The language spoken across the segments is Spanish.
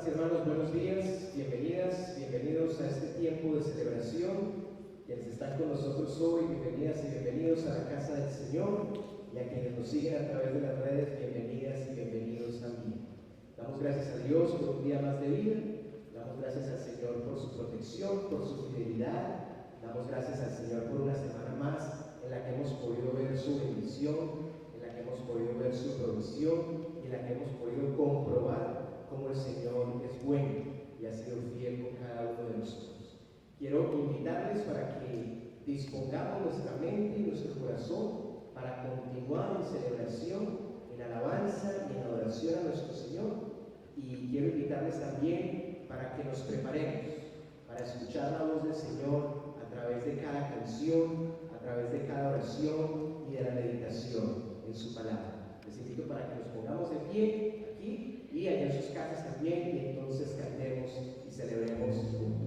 Hermanas y hermanos, buenos días, bienvenidas, bienvenidos a este tiempo de celebración. Quienes están con nosotros hoy, bienvenidas y bienvenidos a la casa del Señor, y a quienes nos siguen a través de las redes, bienvenidas y bienvenidos también. Damos gracias a Dios por un día más de vida, damos gracias al Señor por su protección, por su fidelidad, damos gracias al Señor por una semana más en la que hemos podido ver su bendición, en la que hemos podido ver su provisión y en la que hemos podido comprobar cómo el Señor es bueno y ha sido fiel con cada uno de nosotros. Quiero invitarles para que dispongamos nuestra mente y nuestro corazón para continuar en celebración, en alabanza y en adoración a nuestro Señor. Y quiero invitarles también para que nos preparemos para escuchar la voz del Señor a través de cada canción, a través de cada oración y de la meditación en su palabra. Les invito para que nos pongamos de pie aquí y allá en sus casas también, y entonces cantemos y celebremos juntos.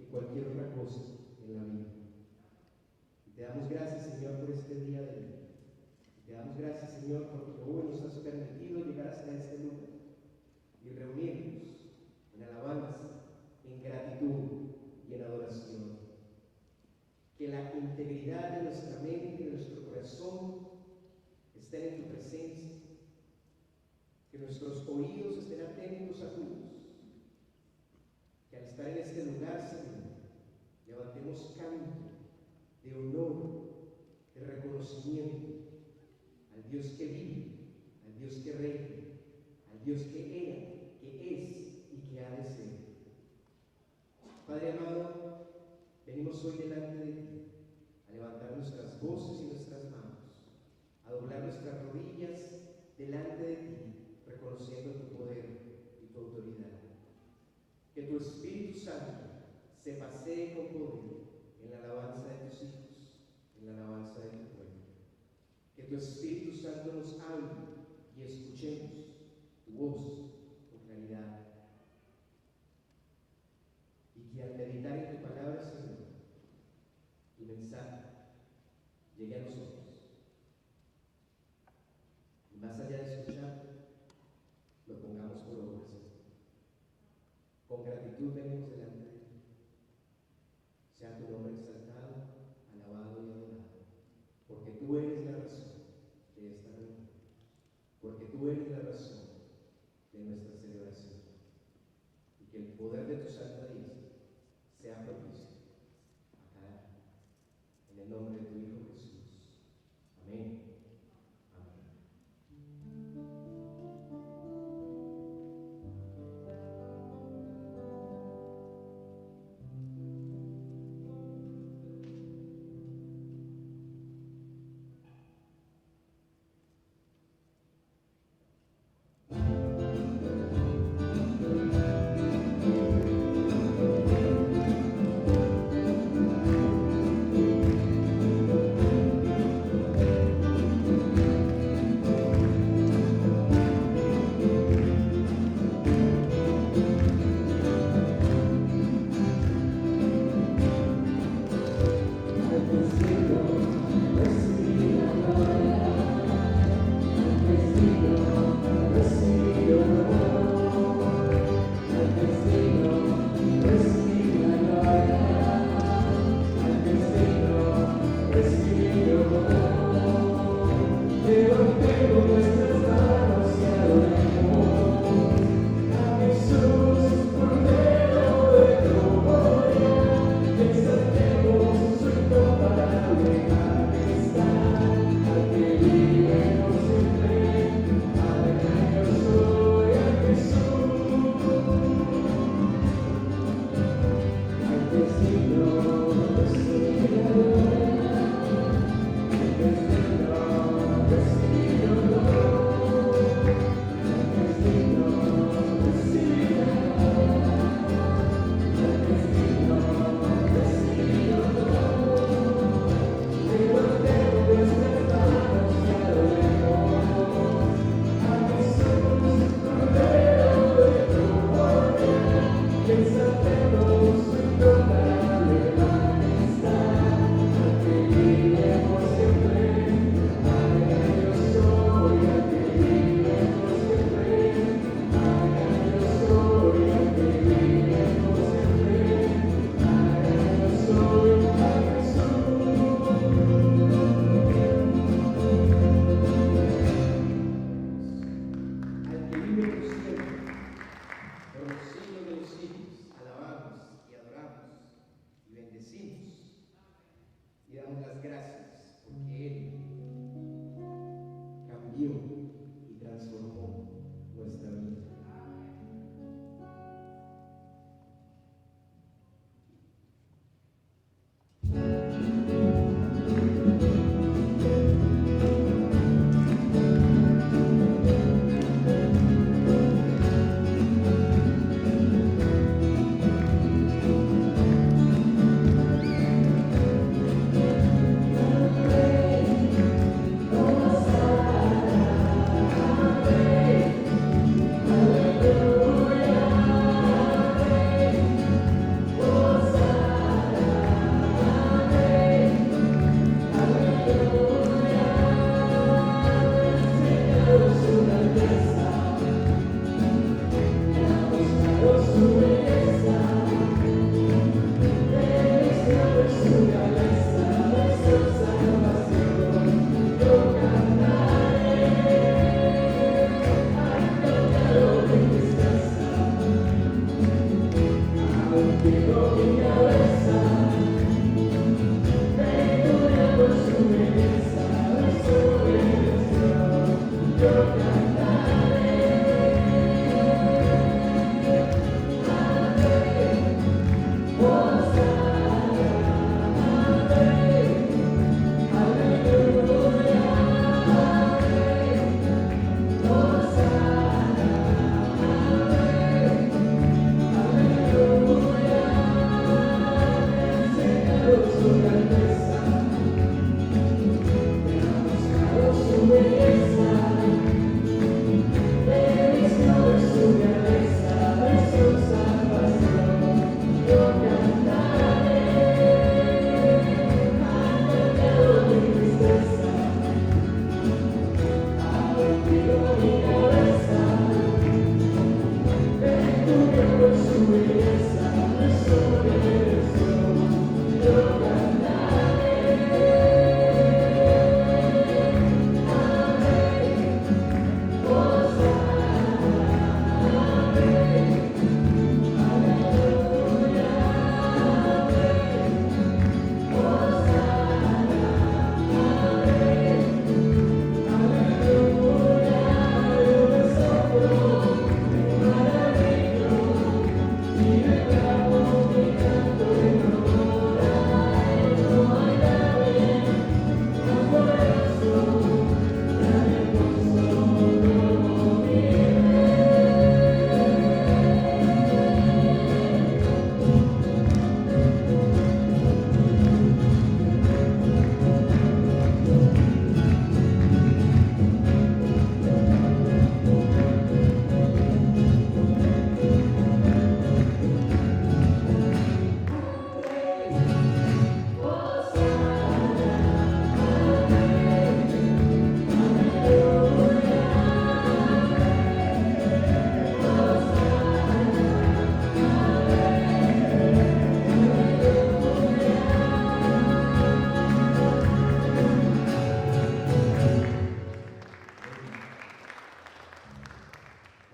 que cualquier otra cosa en la vida. Y te damos gracias, Señor, por este día de hoy. Te damos gracias, Señor, porque hoy nos has permitido llegar hasta este lugar y reunirnos en alabanza, en gratitud y en adoración. Que la integridad de nuestra mente y de nuestro corazón estén en tu presencia, que nuestros oídos estén atentos a tu voz, que al estar en este lugar, Señor, levantemos canto de honor, de reconocimiento al Dios que vive, al Dios que reina, al Dios que era, que es y que ha de ser. Padre amado, venimos hoy delante de ti a levantar nuestras voces y nuestras manos, a doblar nuestras rodillas delante de ti, reconociendo tu poder y tu autoridad. Que tu Espíritu Santo se pasee con poder en la alabanza de tus hijos, en la alabanza de tu pueblo. Que tu Espíritu Santo nos hable y escuchemos tu voz con claridad. Y que al meditar en tu palabra, Señor, tu mensaje llegue a nosotros. Y más allá de escuchar, lo pongamos por obra, Señor. Con gratitud venimos delante de ti. Sea tu nombre exaltado, alabado y adorado. Porque tú eres la razón de esta reunión. Porque tú eres la razón de nuestra celebración. Y que el poder de tu santa diestra sea propicio a cada día. En el nombre de tu Hijo Jesús. Amén.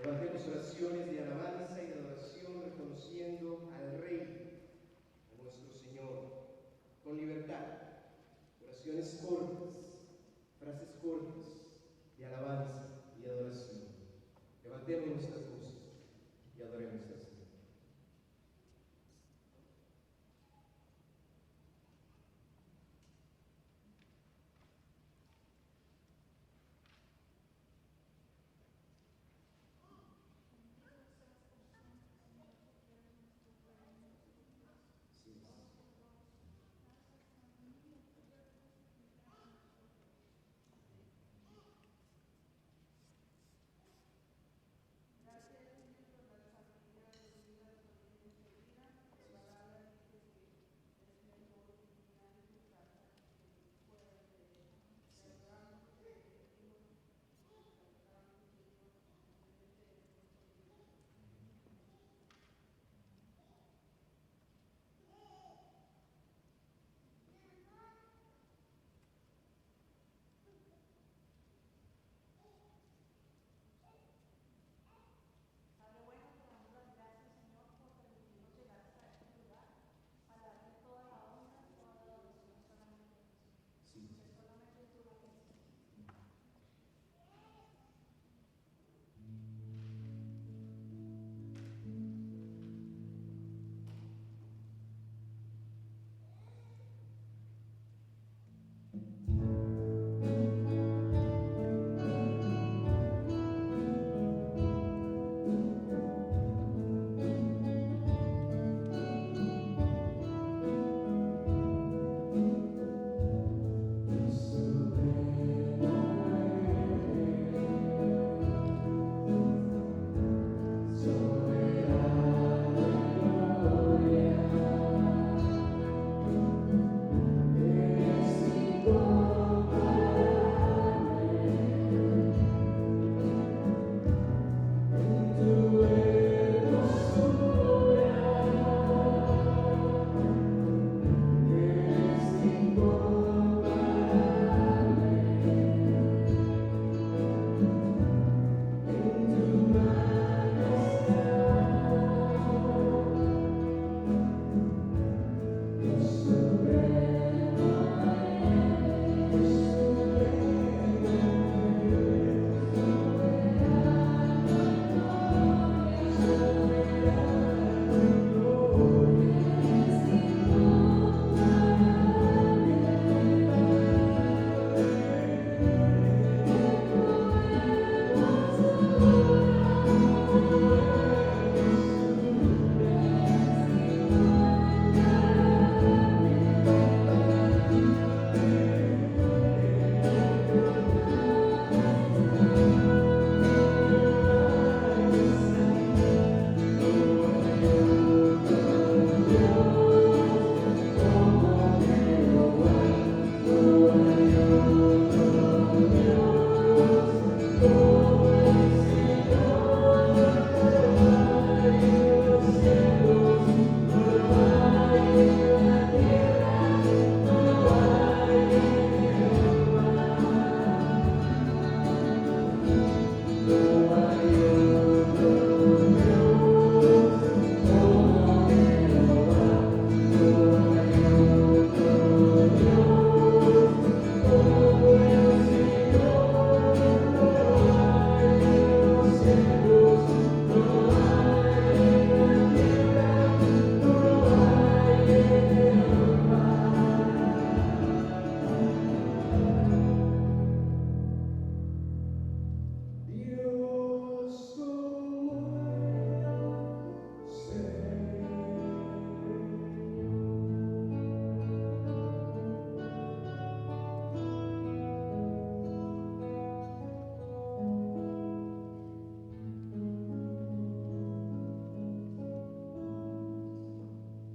Levantemos oraciones de alabanza y de adoración, reconociendo al Rey, a nuestro Señor, con libertad. Oraciones cortas, frases cortas de alabanza y adoración. Levantemos nuestras voces y adoremos al Señor.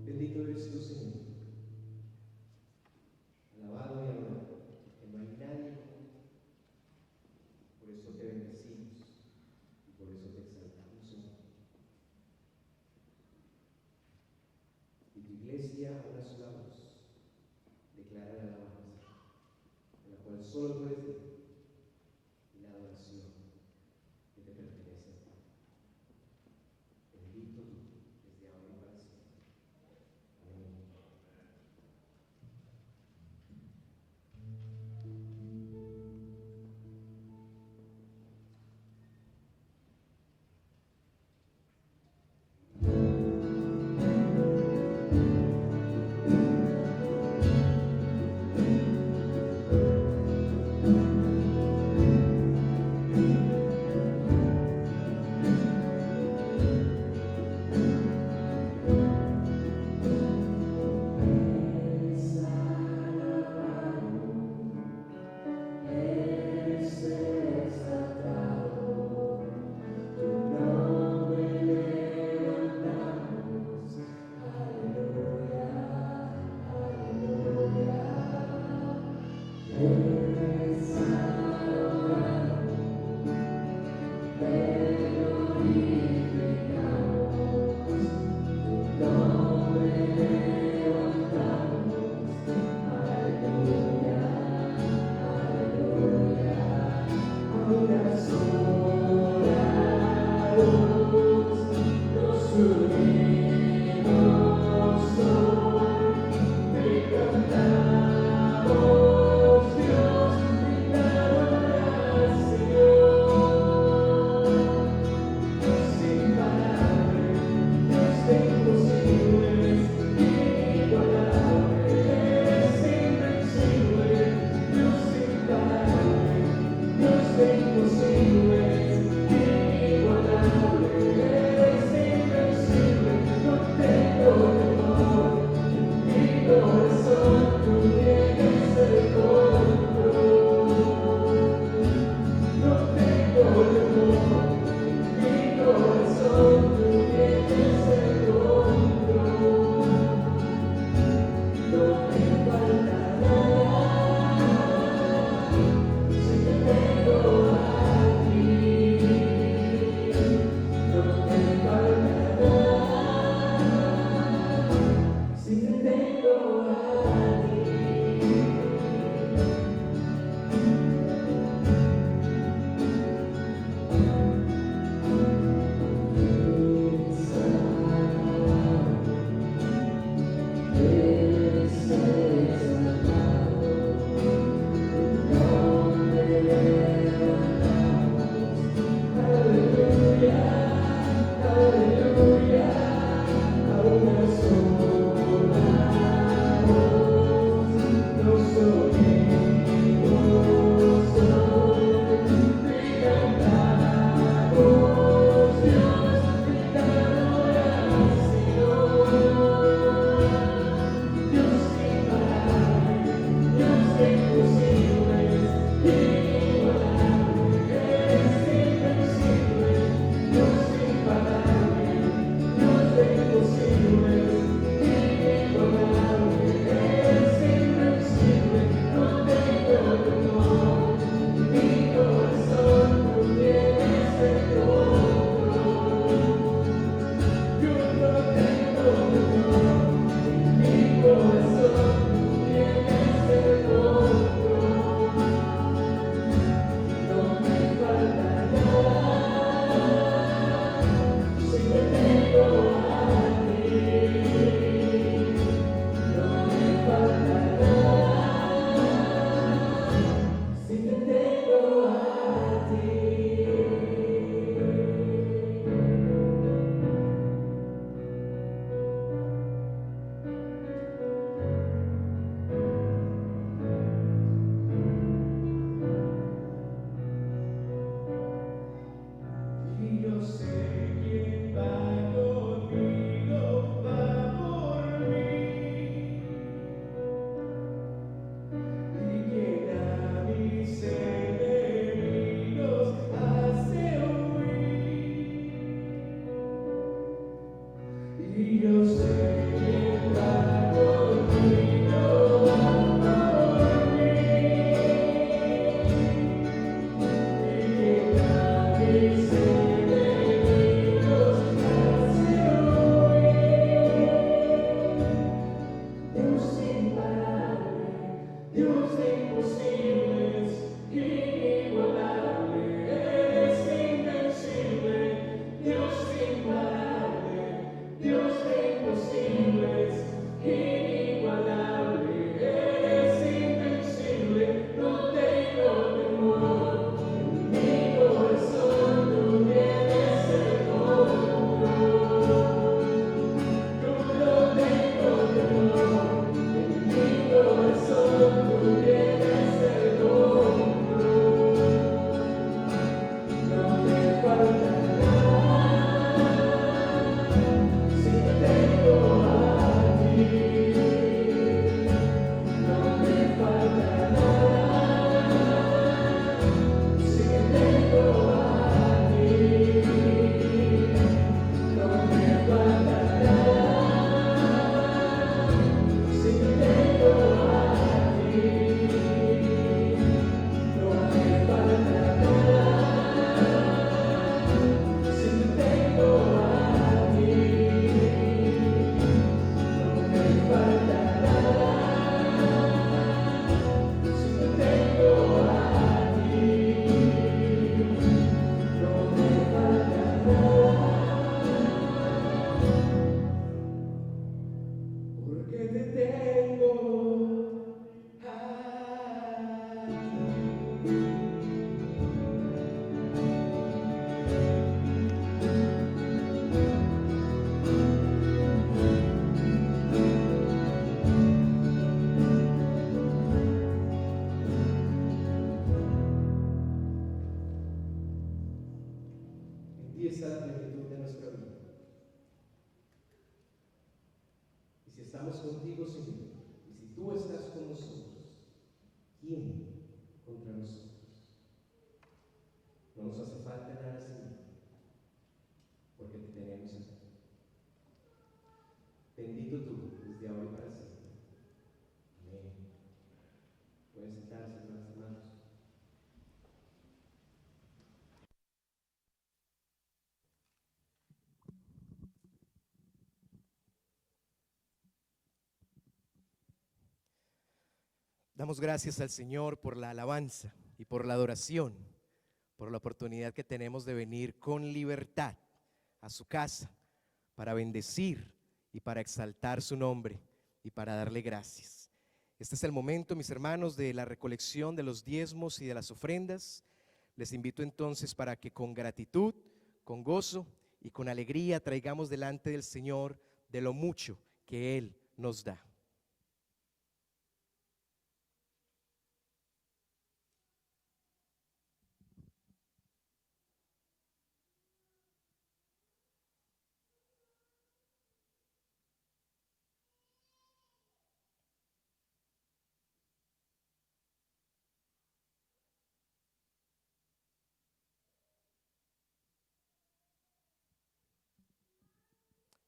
Bendito eres tú, Señor. Alabado y adorado, que no hay nadie como tú. Por eso te bendecimos y por eso te exaltamos, Señor. Y tu iglesia, a una sola voz, declara la alabanza, en la cual solo tú eres digno, y la adoración que te pertenece a ti. Damos gracias al Señor por la alabanza y por la adoración, por la oportunidad que tenemos de venir con libertad a su casa para bendecir y para exaltar su nombre y para darle gracias. Este es el momento, mis hermanos, de la recolección de los diezmos y de las ofrendas. Les invito entonces para que con gratitud, con gozo y con alegría traigamos delante del Señor de lo mucho que Él nos da.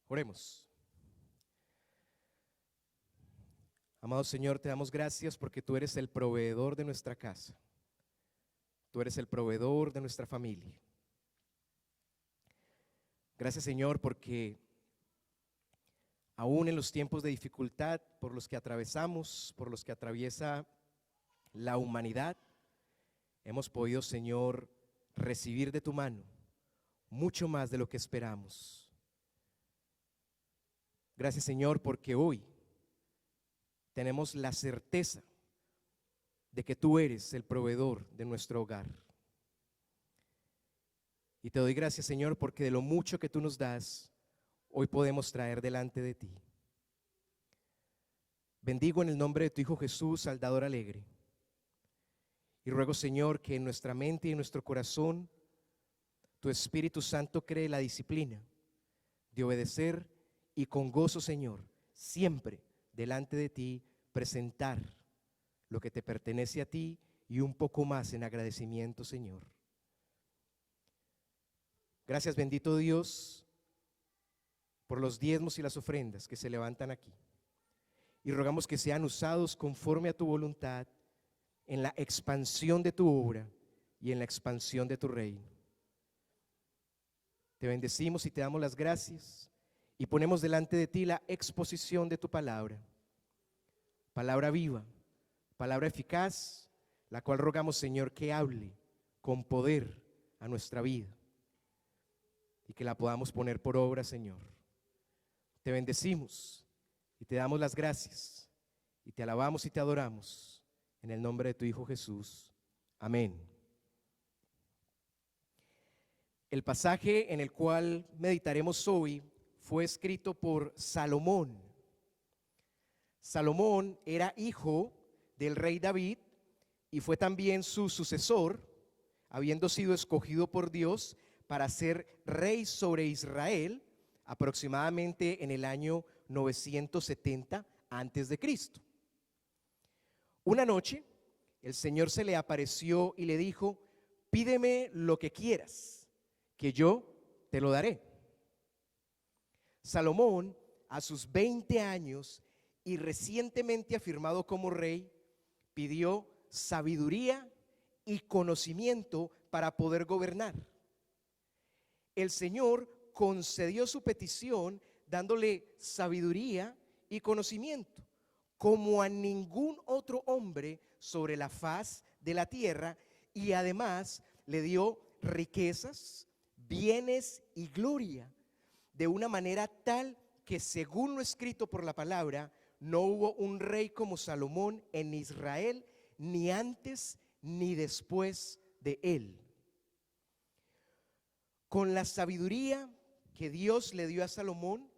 Oremos. Amado Señor, te damos gracias porque tú eres el proveedor de nuestra casa. Tú eres el proveedor de nuestra familia. Gracias, Señor, porque aún en los tiempos de dificultad por los que atravesamos, por los que atraviesa la humanidad, hemos podido, Señor, recibir de tu mano mucho más de lo que esperamos. Gracias, Señor, porque hoy tenemos la certeza de que tú eres el proveedor de nuestro hogar. Y te doy gracias, Señor, porque de lo mucho que tú nos das, hoy podemos traer delante de ti. Bendigo en el nombre de tu Hijo Jesús al dador alegre. Y ruego, Señor, que en nuestra mente y en nuestro corazón Tu Espíritu Santo cree la disciplina de obedecer y con gozo, Señor, siempre delante de ti presentar lo que te pertenece a ti y un poco más en agradecimiento, Señor. Gracias, bendito Dios, por los diezmos y las ofrendas que se levantan aquí. Y rogamos que sean usados conforme a tu voluntad en la expansión de tu obra y en la expansión de tu reino. Te bendecimos y te damos las gracias y ponemos delante de ti la exposición de tu palabra. Palabra viva, palabra eficaz, la cual rogamos, Señor, que hable con poder a nuestra vida y que la podamos poner por obra, Señor. Te bendecimos y te damos las gracias y te alabamos y te adoramos en el nombre de tu Hijo Jesús. Amén. El pasaje en el cual meditaremos hoy fue escrito por Salomón. Salomón era hijo del rey David y fue también su sucesor, habiendo sido escogido por Dios para ser rey sobre Israel aproximadamente en el año 970 antes de Cristo. Una noche el Señor se le apareció y le dijo: pídeme lo que quieras, que yo te lo daré. Salomón, a sus 20 años y recientemente afirmado como rey, pidió sabiduría y conocimiento para poder gobernar. El Señor concedió su petición dándole sabiduría y conocimiento, como a ningún otro hombre sobre la faz de la tierra, y además le dio riquezas, bienes y gloria, de una manera tal que, según lo escrito por la palabra, no hubo un rey como Salomón en Israel, ni antes ni después de él. Con la sabiduría que Dios le dio a Salomón,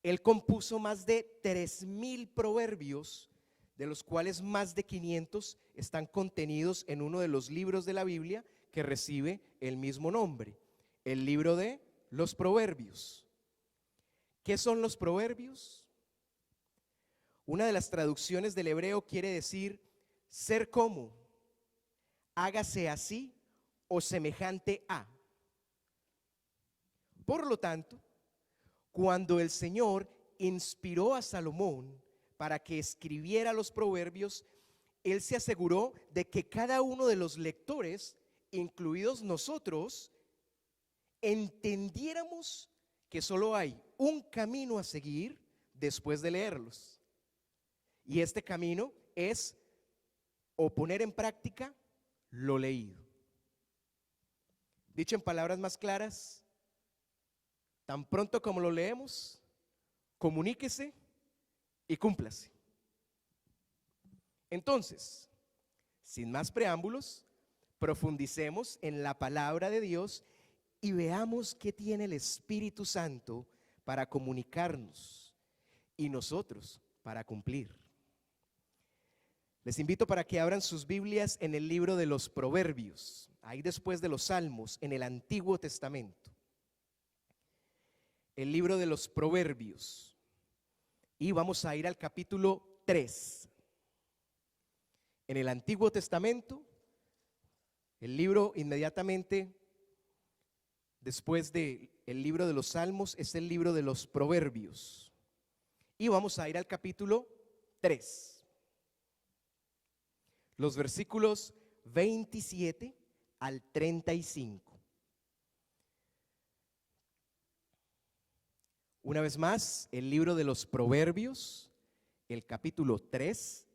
él compuso más de 3000 proverbios, de los cuales más de 500 están contenidos en uno de los libros de la Biblia que recibe el mismo nombre, el libro de los Proverbios. ¿Qué son los proverbios? Una de las traducciones del hebreo quiere decir ser como, hágase así o semejante a. Por lo tanto, cuando el Señor inspiró a Salomón para que escribiera los proverbios, él se aseguró de que cada uno de los lectores, incluidos nosotros, entendiéramos que solo hay un camino a seguir después de leerlos. Y este camino es o poner en práctica lo leído. Dicho en palabras más claras, tan pronto como lo leemos, comuníquese y cúmplase. Entonces, sin más preámbulos, profundicemos en la palabra de Dios y veamos qué tiene el Espíritu Santo para comunicarnos y nosotros para cumplir. Les invito para que abran sus Biblias en el libro de los Proverbios, ahí después de los Salmos, en el Antiguo Testamento. El libro de los Proverbios. Y vamos a ir al capítulo 3. En el Antiguo Testamento, el libro inmediatamente después del libro de los Salmos es el libro de los Proverbios. Y vamos a ir al capítulo 3. Los versículos 27 al 35. Una vez más, el libro de los Proverbios, el capítulo 3,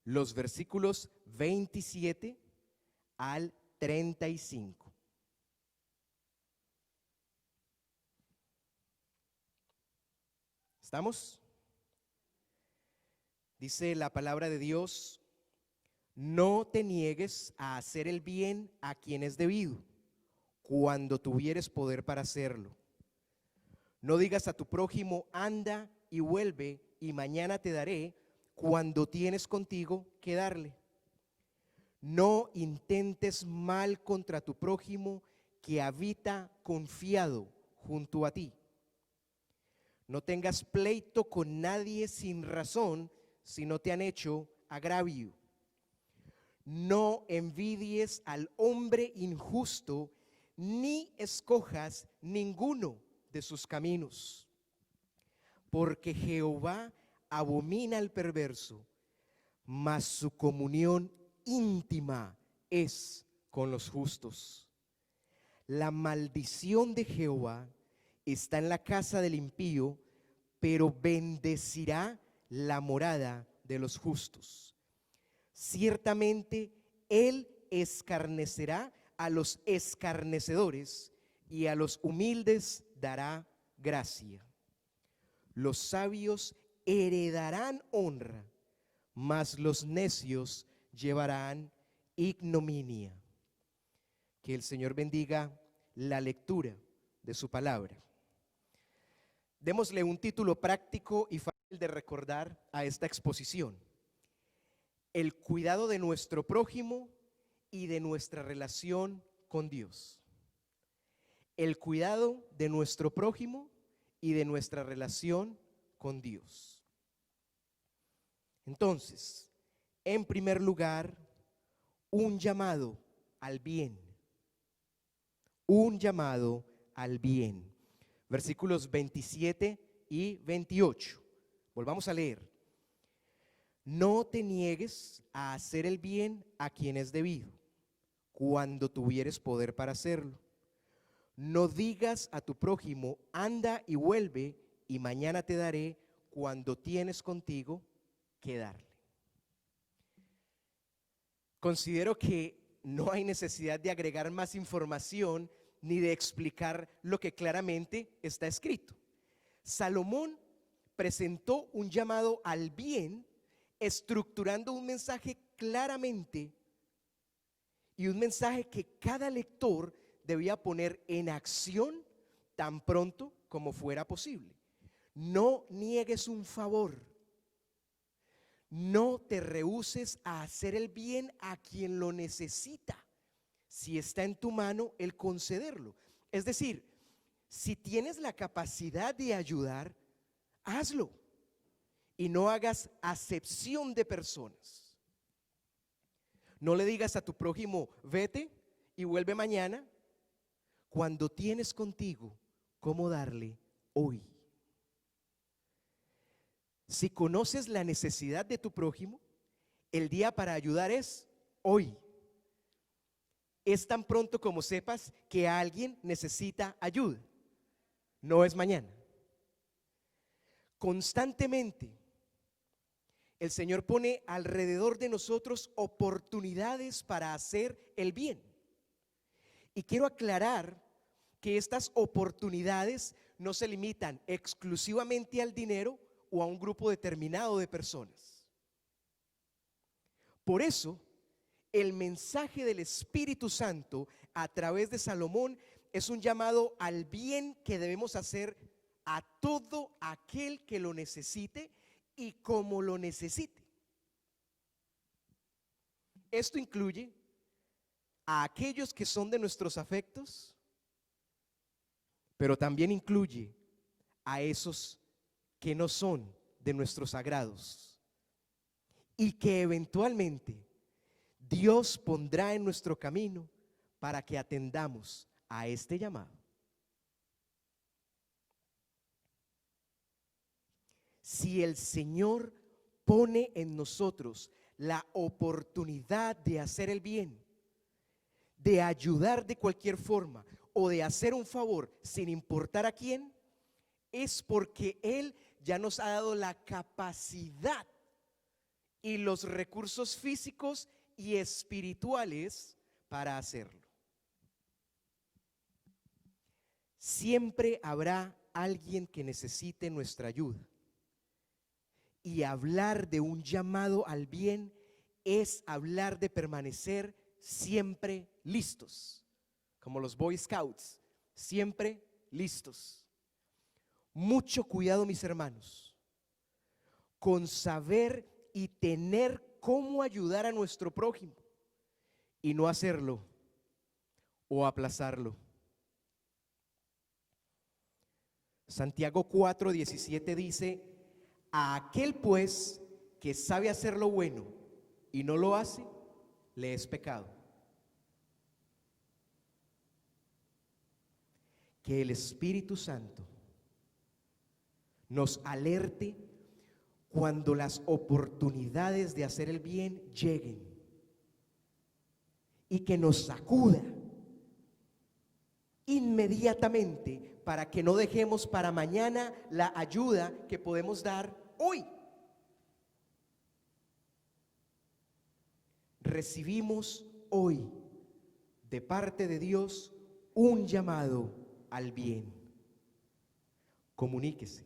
los versículos 27 al 35. ¿Estamos? Dice la palabra de Dios: no te niegues a hacer el bien a quien es debido, cuando tuvieres poder para hacerlo. No digas a tu prójimo: anda y vuelve, y mañana te daré, cuando tienes contigo que darle. No intentes mal contra tu prójimo, que habita confiado junto a ti. No tengas pleito con nadie sin razón si no te han hecho agravio. No envidies al hombre injusto, ni escojas ninguno de sus caminos, porque Jehová abomina al perverso, mas su comunión íntima es con los justos. La maldición de Jehová está en la casa del impío, pero bendecirá la morada de los justos. Ciertamente él escarnecerá a los escarnecedores y a los humildes dará gracia. Los sabios heredarán honra, mas los necios llevarán ignominia. Que el Señor bendiga la lectura de su palabra. Démosle un título práctico y fácil de recordar a esta exposición: el cuidado de nuestro prójimo y de nuestra relación con Dios. El cuidado de nuestro prójimo y de nuestra relación con Dios. Entonces, en primer lugar, un llamado al bien. Un llamado al bien. Versículos 27 y 28. Volvamos a leer. No te niegues a hacer el bien a quien es debido, cuando tuvieres poder para hacerlo. No digas a tu prójimo, anda y vuelve, y mañana te daré, cuando tienes contigo que darle. Considero que no hay necesidad de agregar más información ni de explicar lo que claramente está escrito. Salomón presentó un llamado al bien, estructurando un mensaje claramente y un mensaje que cada lector debía poner en acción tan pronto como fuera posible. No niegues un favor. No te rehúses a hacer el bien a quien lo necesita, si está en tu mano el concederlo. Es decir, si tienes la capacidad de ayudar, hazlo y no hagas acepción de personas. No le digas a tu prójimo, vete y vuelve mañana, cuando tienes contigo cómo darle hoy. Si conoces la necesidad de tu prójimo, el día para ayudar es hoy. Es tan pronto como sepas que alguien necesita ayuda, no es mañana. Constantemente el Señor pone alrededor de nosotros oportunidades para hacer el bien. Y quiero aclarar que estas oportunidades no se limitan exclusivamente al dinero o a un grupo determinado de personas. Por eso, el mensaje del Espíritu Santo a través de Salomón es un llamado al bien que debemos hacer a todo aquel que lo necesite y como lo necesite. Esto incluye a aquellos que son de nuestros afectos, pero también incluye a esos que no son de nuestros agrados y que eventualmente Dios pondrá en nuestro camino para que atendamos a este llamado. Si el Señor pone en nosotros la oportunidad de hacer el bien, de ayudar de cualquier forma o de hacer un favor sin importar a quién, es porque Él ya nos ha dado la capacidad y los recursos físicos y espirituales para hacerlo. Siempre habrá alguien que necesite nuestra ayuda. Y hablar de un llamado al bien es hablar de permanecer siempre listos, como los Boy Scouts, siempre listos. Mucho cuidado, mis hermanos, con saber y tener cómo ayudar a nuestro prójimo y no hacerlo o aplazarlo. Santiago 4:17 dice: a aquel pues que sabe hacer lo bueno y no lo hace, le es pecado. Que el Espíritu Santo nos alerte cuando las oportunidades de hacer el bien lleguen y que nos sacuda inmediatamente para que no dejemos para mañana la ayuda que podemos dar hoy. Recibimos hoy de parte de Dios un llamado al bien. Comuníquese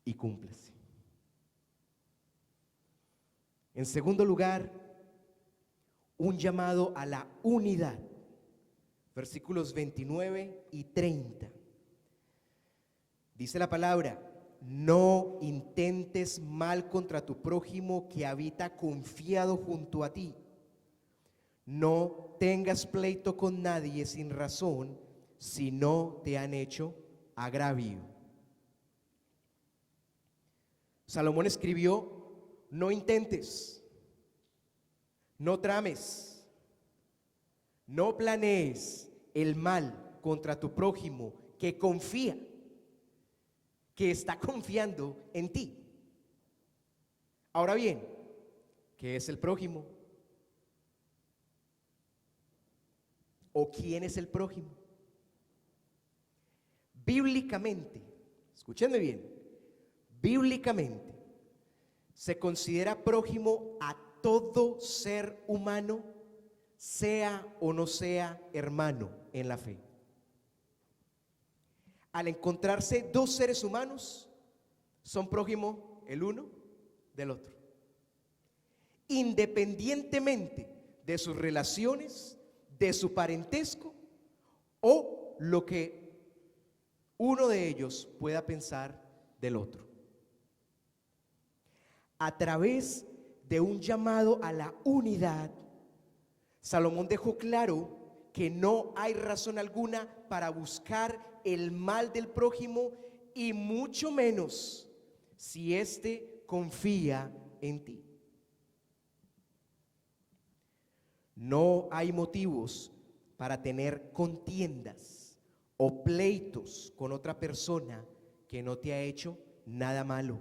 y cúmplase. En segundo lugar, un llamado a la unidad. Versículos 29 y 30. Dice la palabra: no intentes mal contra tu prójimo que habita confiado junto a ti. No tengas pleito con nadie sin razón si no te han hecho agravio. Salomón escribió: no intentes, no trames, no planees el mal contra tu prójimo que confía, que está confiando en ti. Ahora bien, ¿qué es el prójimo? ¿O quién es el prójimo? Bíblicamente, escúchenme bien, bíblicamente se considera prójimo a todo ser humano, sea o no sea hermano en la fe. Al encontrarse dos seres humanos, son prójimo el uno del otro, independientemente de sus relaciones, de su parentesco o lo que uno de ellos pueda pensar del otro. A través de un llamado a la unidad, Salomón dejó claro que no hay razón alguna para buscar el mal del prójimo, y mucho menos si éste confía en ti. No hay motivos para tener contiendas o pleitos con otra persona que no te ha hecho nada malo,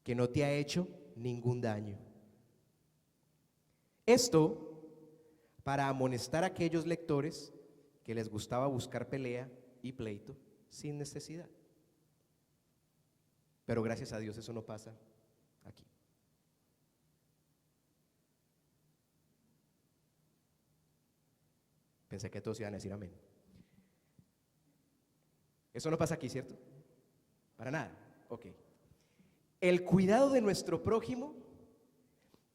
que no te ha hecho ningún daño. Esto para amonestar a aquellos lectores que les gustaba buscar pelea y pleito sin necesidad. Pero gracias a Dios eso no pasa aquí. Pensé que todos iban a decir amén. Eso no pasa aquí, ¿cierto? Para nada. Ok. El cuidado de nuestro prójimo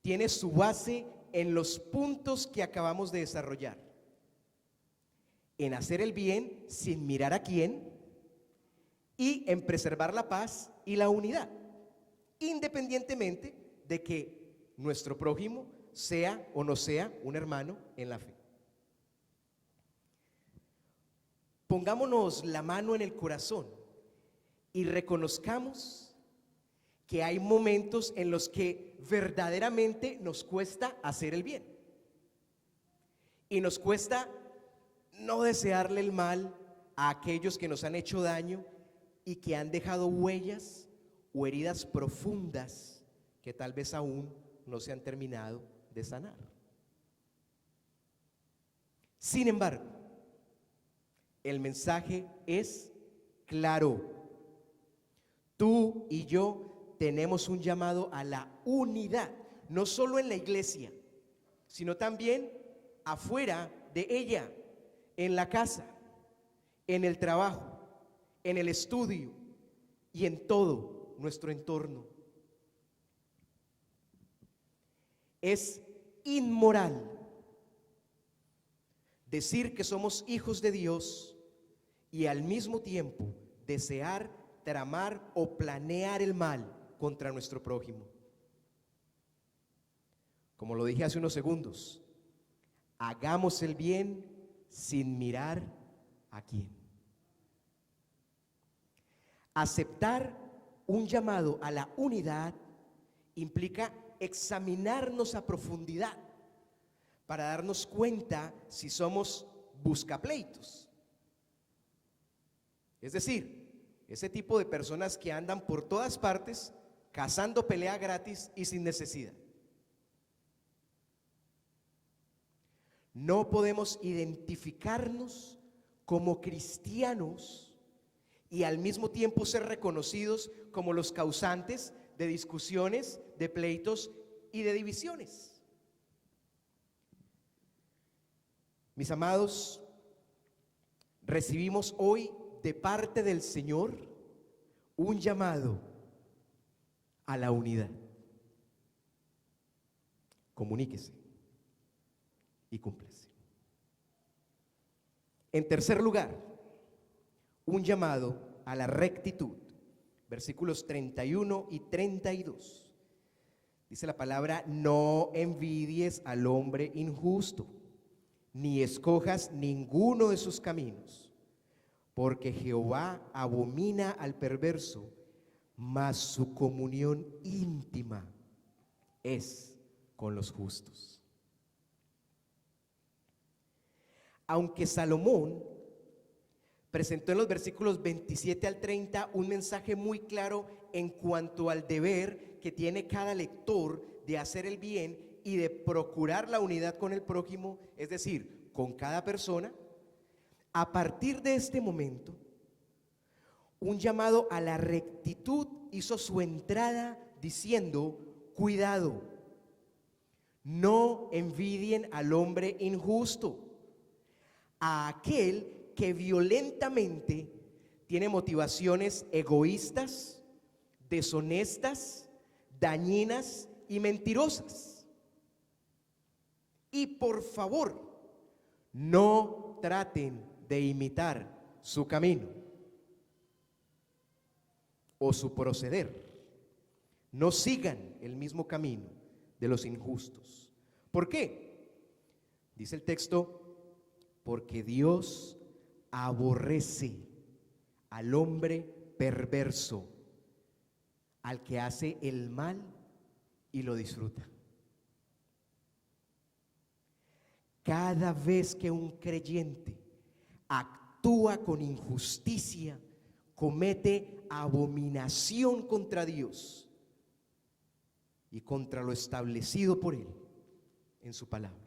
tiene su base en los puntos que acabamos de desarrollar: en hacer el bien sin mirar a quién, y en preservar la paz y la unidad, independientemente de que nuestro prójimo sea o no sea un hermano en la fe. Pongámonos la mano en el corazón y reconozcamos que hay momentos en los que verdaderamente nos cuesta hacer el bien y nos cuesta no desearle el mal a aquellos que nos han hecho daño y que han dejado huellas o heridas profundas que tal vez aún no se han terminado de sanar. Sin embargo, el mensaje es claro. Tú y yo tenemos un llamado a la unidad, no solo en la iglesia, sino también afuera de ella, en la casa, en el trabajo, en el estudio y en todo nuestro entorno. Es inmoral decir que somos hijos de Dios y al mismo tiempo desear, tramar o planear el mal contra nuestro prójimo. Como lo dije hace unos segundos, hagamos el bien sin mirar a quién. Aceptar un llamado a la unidad implica examinarnos a profundidad para darnos cuenta si somos buscapleitos. Es decir, ese tipo de personas que andan por todas partes cazando pelea gratis y sin necesidad. No podemos identificarnos como cristianos y al mismo tiempo ser reconocidos como los causantes de discusiones, de pleitos y de divisiones. Mis amados, recibimos hoy de parte del Señor un llamado a la unidad. Comuníquese y cúmplese. En tercer lugar, un llamado a la rectitud. Versículos 31 y 32. Dice la palabra: no envidies al hombre injusto, ni escojas ninguno de sus caminos, porque Jehová abomina al perverso, mas su comunión íntima es con los justos. Aunque Salomón presentó en los versículos 27 al 30 un mensaje muy claro en cuanto al deber que tiene cada lector de hacer el bien y de procurar la unidad con el prójimo, es decir, con cada persona, a partir de este momento, un llamado a la rectitud hizo su entrada diciendo: cuidado, no envidien al hombre injusto, a aquel que violentamente tiene motivaciones egoístas, deshonestas, dañinas y mentirosas. Y por favor, no traten de imitar su camino o su proceder. No sigan el mismo camino de los injustos. ¿Por qué? Dice el texto: porque Dios aborrece al hombre perverso, al que hace el mal y lo disfruta. Cada vez que un creyente actúa con injusticia, comete abominación contra Dios y contra lo establecido por Él en su palabra.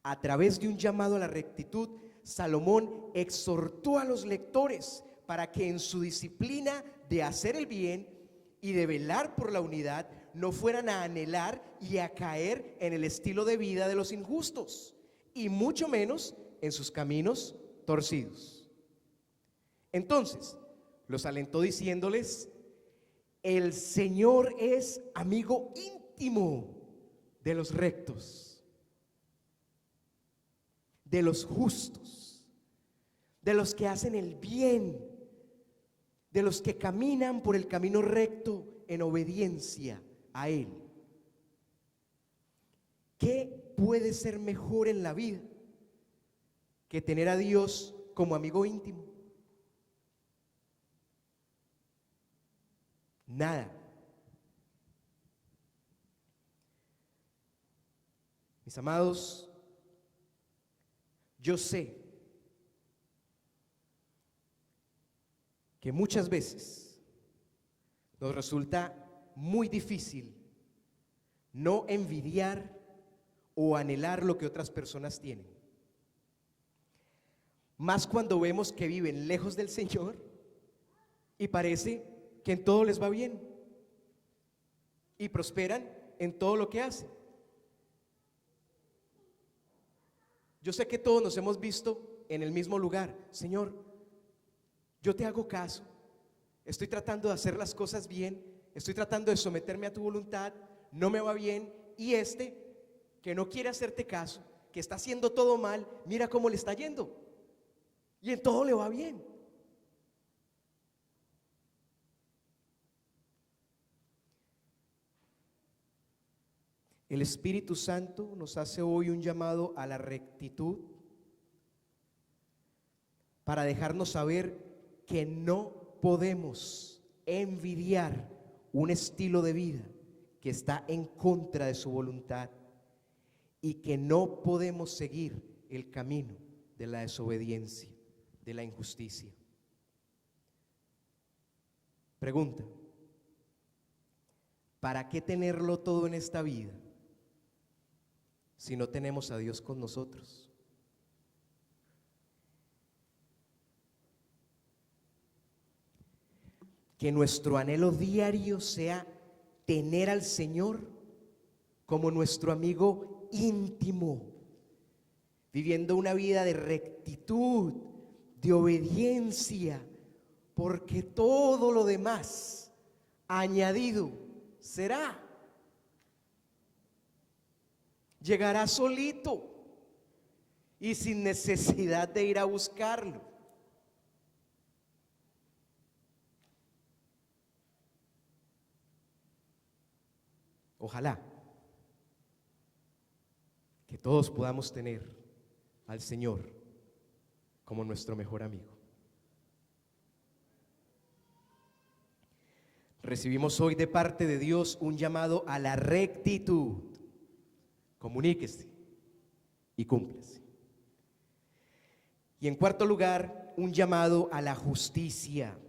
A través de un llamado a la rectitud, Salomón exhortó a los lectores para que en su disciplina de hacer el bien y de velar por la unidad no fueran a anhelar y a caer en el estilo de vida de los injustos, y mucho menos en sus caminos torcidos. Entonces, los alentó diciéndoles: el Señor es amigo íntimo de los rectos, de los justos, de los que hacen el bien, de los que caminan por el camino recto en obediencia a Él. ¿Qué puede ser mejor en la vida que tener a Dios como amigo íntimo? Nada. Mis amados, yo sé que muchas veces nos resulta muy difícil no envidiar o anhelar lo que otras personas tienen, más cuando vemos que viven lejos del Señor y parece que en todo les va bien y prosperan en todo lo que hacen. Yo sé que todos nos hemos visto en el mismo lugar. Señor, yo te hago caso, estoy tratando de hacer las cosas bien, estoy tratando de someterme a tu voluntad, no me va bien, y que no quiere hacerte caso, que está haciendo todo mal, mira cómo le está yendo, y en todo le va bien. El Espíritu Santo nos hace hoy un llamado a la rectitud para dejarnos saber que no podemos envidiar un estilo de vida que está en contra de su voluntad y que no podemos seguir el camino de la desobediencia, de la injusticia. Pregunta: ¿para qué tenerlo todo en esta vida si no tenemos a Dios con nosotros? Que nuestro anhelo diario sea tener al Señor como nuestro amigo íntimo, viviendo una vida de rectitud, de obediencia, porque todo lo demás añadido será. Llegará solito y sin necesidad de ir a buscarlo. Ojalá que todos podamos tener al Señor como nuestro mejor amigo. Recibimos hoy de parte de Dios un llamado a la rectitud. Comuníquese y cúmplase. Y en cuarto lugar, un llamado a la justicia.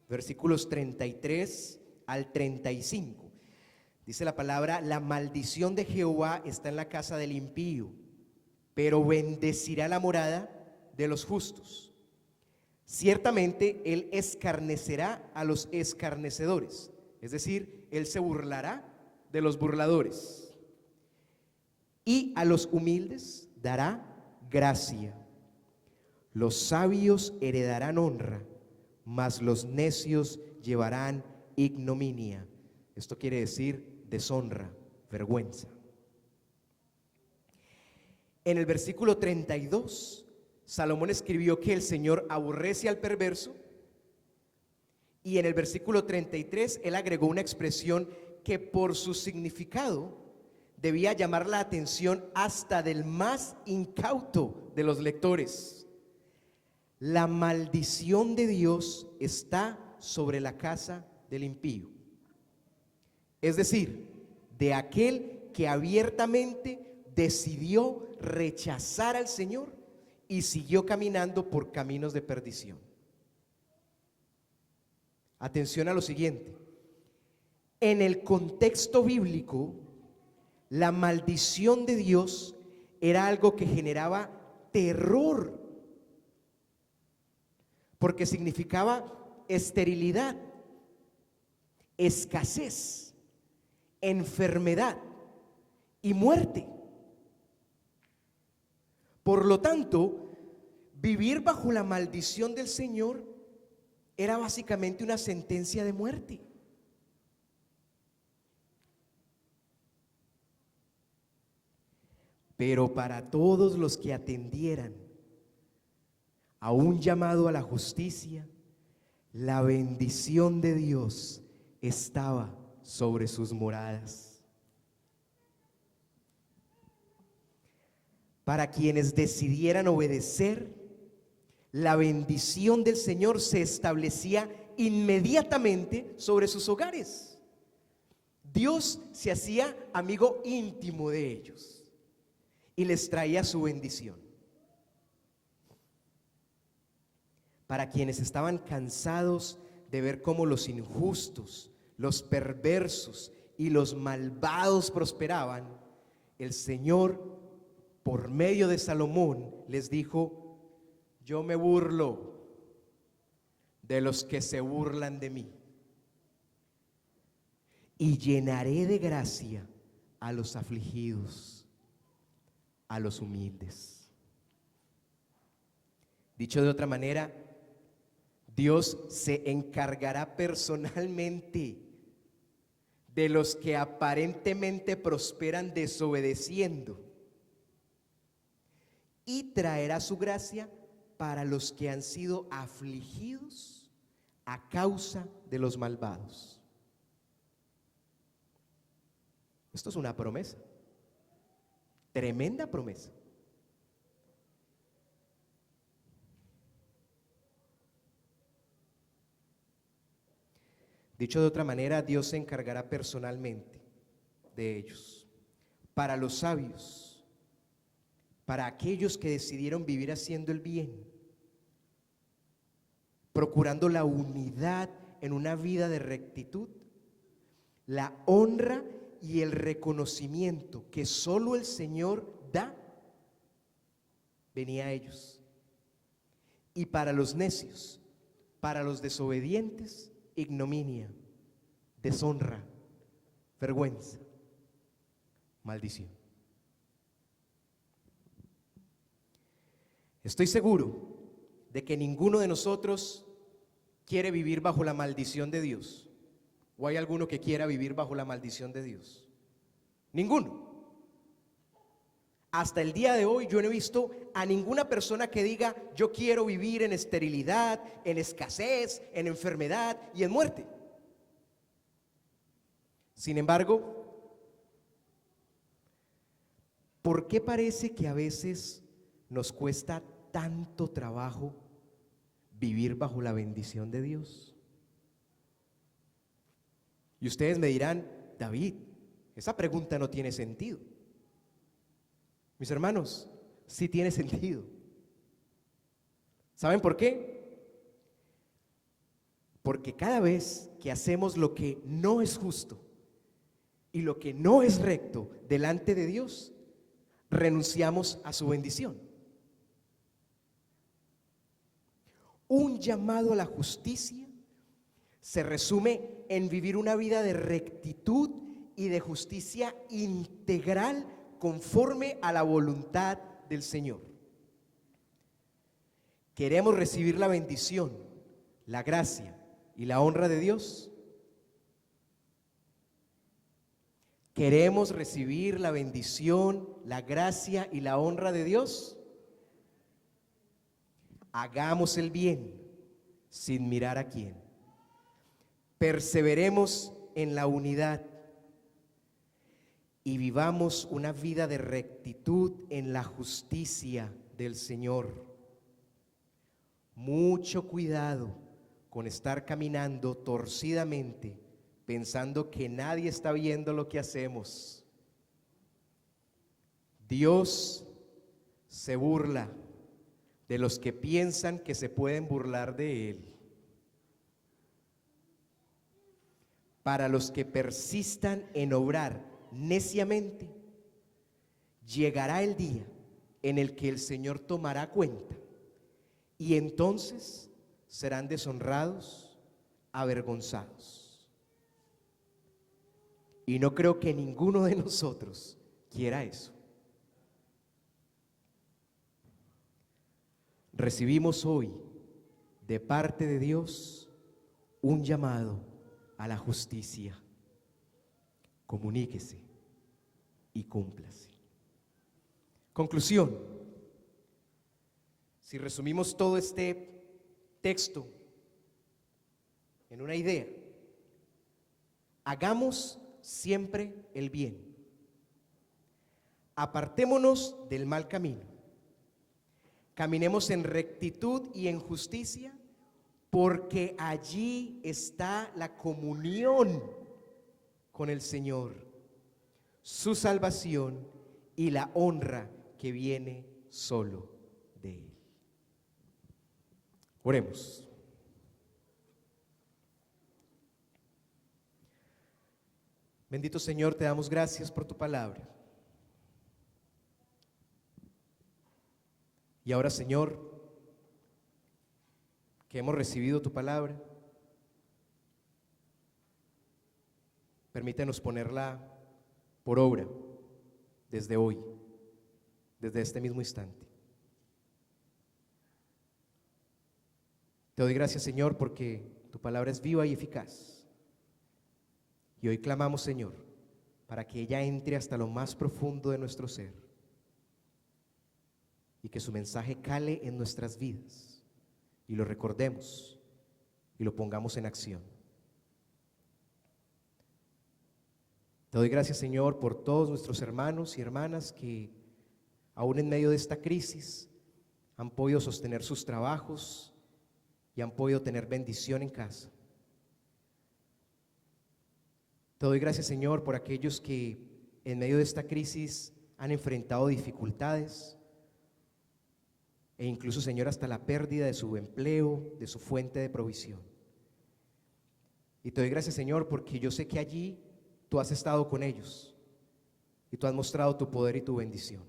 Versículos 33 al 35. Dice la palabra: la maldición de Jehová está en la casa del impío, pero bendecirá la morada de los justos. Ciertamente él escarnecerá a los escarnecedores, es decir, él se burlará de los burladores, y a los humildes dará gracia. Los sabios heredarán honra, mas los necios llevarán ignominia. Esto quiere decir deshonra, vergüenza. En el versículo 32, Salomón escribió que el Señor aborrece al perverso, y en el versículo 33 él agregó una expresión que por su significado debía llamar la atención hasta del más incauto de los lectores. La maldición de Dios está sobre la casa del impío. Es decir, de aquel que abiertamente decidió rechazar al Señor y siguió caminando por caminos de perdición. Atención a lo siguiente: en el contexto bíblico, la maldición de Dios era algo que generaba terror, porque significaba esterilidad, escasez, enfermedad y muerte. Por lo tanto, vivir bajo la maldición del Señor era básicamente una sentencia de muerte. Pero para todos los que atendieran a un llamado a la justicia, la bendición de Dios estaba sobre sus moradas. Para quienes decidieran obedecer, la bendición del Señor se establecía inmediatamente sobre sus hogares. Dios se hacía amigo íntimo de ellos y les traía su bendición. Para quienes estaban cansados de ver cómo los injustos, los perversos y los malvados prosperaban, el Señor, por medio de Salomón, les dijo: yo me burlo de los que se burlan de mí y llenaré de gracia a los afligidos, a los humildes. Dicho de otra manera, Dios se encargará personalmente de los que aparentemente prosperan desobedeciendo y traerá su gracia para los que han sido afligidos a causa de los malvados. Esto es una promesa, tremenda promesa. Dicho de otra manera, Dios se encargará personalmente de ellos. Para los sabios, para aquellos que decidieron vivir haciendo el bien, procurando la unidad en una vida de rectitud, la honra y el reconocimiento que solo el Señor da, venía a ellos. Y para los necios, para los desobedientes, ignominia, deshonra, vergüenza, maldición. Estoy seguro de que ninguno de nosotros quiere vivir bajo la maldición de Dios. ¿O hay alguno que quiera vivir bajo la maldición de Dios? Ninguno. Hasta el día de hoy yo no he visto a ninguna persona que diga: yo quiero vivir en esterilidad, en escasez, en enfermedad y en muerte. Sin embargo, ¿por qué parece que a veces nos cuesta tanto trabajo vivir bajo la bendición de Dios? Y ustedes me dirán: David, esa pregunta no tiene sentido. Mis hermanos, sí tiene sentido. ¿Saben por qué? Porque cada vez que hacemos lo que no es justo y lo que no es recto delante de Dios, renunciamos a su bendición. Un llamado a la justicia se resume en vivir una vida de rectitud y de justicia integral conforme a la voluntad del Señor. ¿Queremos recibir la bendición, la gracia y la honra de Dios? ¿Queremos recibir la bendición, la gracia y la honra de Dios? Hagamos el bien sin mirar a quién. Perseveremos en la unidad y vivamos una vida de rectitud en la justicia del Señor. Mucho cuidado con estar caminando torcidamente pensando que nadie está viendo lo que hacemos. Dios se burla de los que piensan que se pueden burlar de Él. Para los que persistan en obrar neciamente, llegará el día en el que el Señor tomará cuenta y entonces serán deshonrados, avergonzados. Y no creo que ninguno de nosotros quiera eso. Recibimos hoy de parte de Dios un llamado a la justicia. Comuníquese y cúmplase. Conclusión: si resumimos todo este texto en una idea, hagamos siempre el bien. Apartémonos del mal camino. Caminemos en rectitud y en justicia, porque allí está la comunión con el Señor, su salvación y la honra que viene solo de Él. Oremos. Bendito Señor, te damos gracias por tu palabra. Y ahora, Señor, que hemos recibido tu palabra, permítenos ponerla por obra desde hoy, desde este mismo instante. Te doy gracias, Señor, porque tu palabra es viva y eficaz. Y hoy clamamos, Señor, para que ella entre hasta lo más profundo de nuestro ser y que su mensaje cale en nuestras vidas y lo recordemos y lo pongamos en acción. Te doy gracias, Señor, por todos nuestros hermanos y hermanas que aún en medio de esta crisis han podido sostener sus trabajos y han podido tener bendición en casa. Te doy gracias, Señor, por aquellos que en medio de esta crisis han enfrentado dificultades e incluso, Señor, hasta la pérdida de su empleo, de su fuente de provisión. Y te doy gracias, Señor, porque yo sé que allí tú has estado con ellos y tú has mostrado tu poder y tu bendición.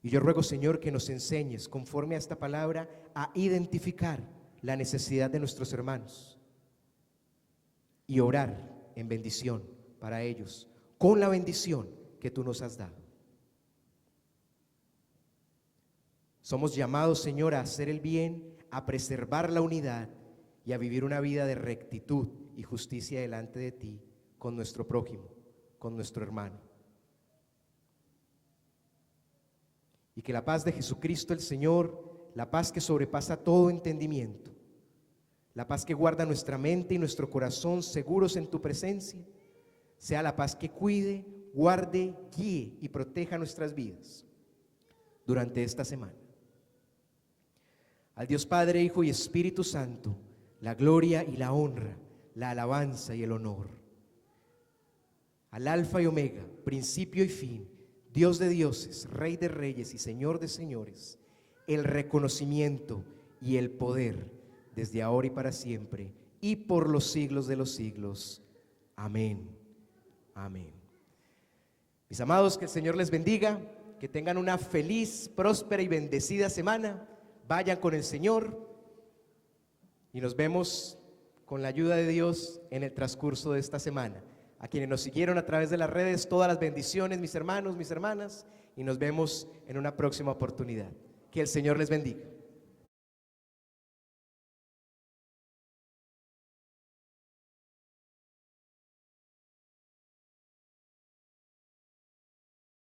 Y yo ruego, Señor, que nos enseñes, conforme a esta palabra, a identificar la necesidad de nuestros hermanos y orar en bendición para ellos, con la bendición que tú nos has dado. Somos llamados, Señor, a hacer el bien, a preservar la unidad y a vivir una vida de rectitud y justicia delante de ti, con nuestro prójimo, con nuestro hermano. Y que la paz de Jesucristo el Señor, la paz que sobrepasa todo entendimiento, la paz que guarda nuestra mente y nuestro corazón seguros en tu presencia, sea la paz que cuide, guarde, guíe y proteja nuestras vidas durante esta semana. Al Dios Padre, Hijo y Espíritu Santo, la gloria y la honra, la alabanza y el honor. Al Alfa y Omega, principio y fin, Dios de dioses, Rey de reyes y Señor de señores, el reconocimiento y el poder desde ahora y para siempre y por los siglos de los siglos. Amén. Amén. Mis amados, que el Señor les bendiga, que tengan una feliz, próspera y bendecida semana. Vayan con el Señor y nos vemos con la ayuda de Dios en el transcurso de esta semana. A quienes nos siguieron a través de las redes, todas las bendiciones, mis hermanos, mis hermanas, y nos vemos en una próxima oportunidad. Que el Señor les bendiga.